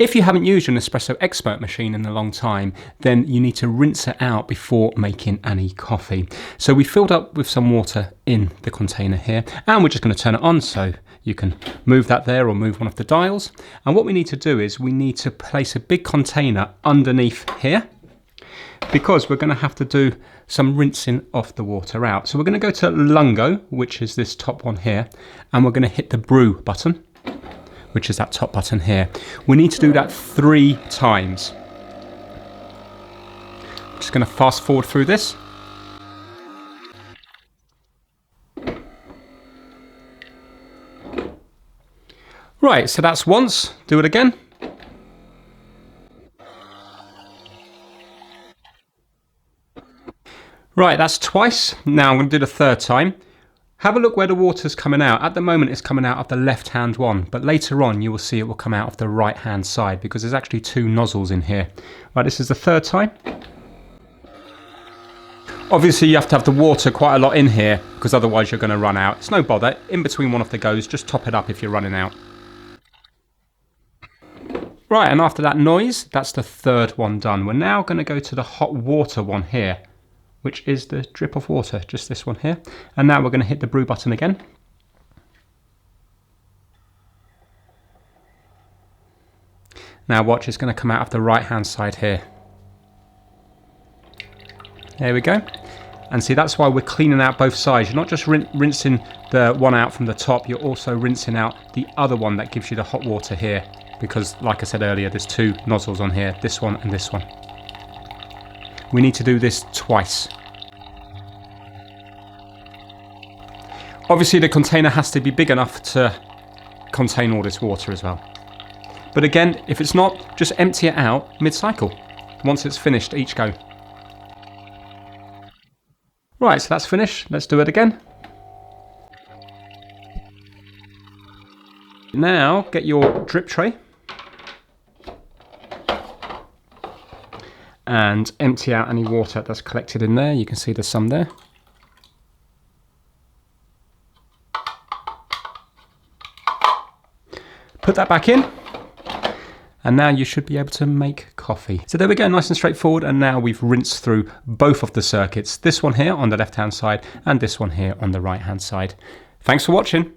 If you haven't used your Nespresso Expert machine in a long time, then you need to rinse it out before making any coffee. So we filled up with some water in the container here, and we're just going to turn it on so you can move that there or move one of the dials. And what we need to do is we need to place a big container underneath here, because we're going to have to do some rinsing of the water out. So we're going to go to Lungo, which is this top one here, and we're going to hit the brew button, which is that top button here. We need to do that 3 times. I'm just going to fast forward through this. Right, so that's once. Do it again. Right, that's twice. Now I'm going to do the 3rd time. Have a look where the water's coming out. At the moment it's coming out of the left-hand one, but later on you will see it will come out of the right-hand side because there's actually 2 nozzles in here. Right, this is the 3rd time. Obviously you have to have the water quite a lot in here because otherwise you're going to run out. It's no bother. In between one of the goes, just top it up if you're running out. Right, and after that noise, that's the 3rd one done. We're now going to go to the hot water one here, which is the drip of water, just this one here. And now we're going to hit the brew button again. Now watch, it's going to come out of the right-hand side here. There we go. And see, that's why we're cleaning out both sides. You're not just rinsing the one out from the top, you're also rinsing out the other one that gives you the hot water here. Because, like I said earlier, there's 2 nozzles on here, this one and this one. We need to do this twice. Obviously the container has to be big enough to contain all this water as well. But again, if it's not, just empty it out mid-cycle, once it's finished each go. Right, so that's finished. Let's do it again. Now get your drip tray and empty out any water that's collected in there. You can see there's some there. Put that back in, and now you should be able to make coffee. So there we go, nice and straightforward, and now we've rinsed through both of the circuits, this one here on the left hand side and this one here on the right hand side. Thanks for watching.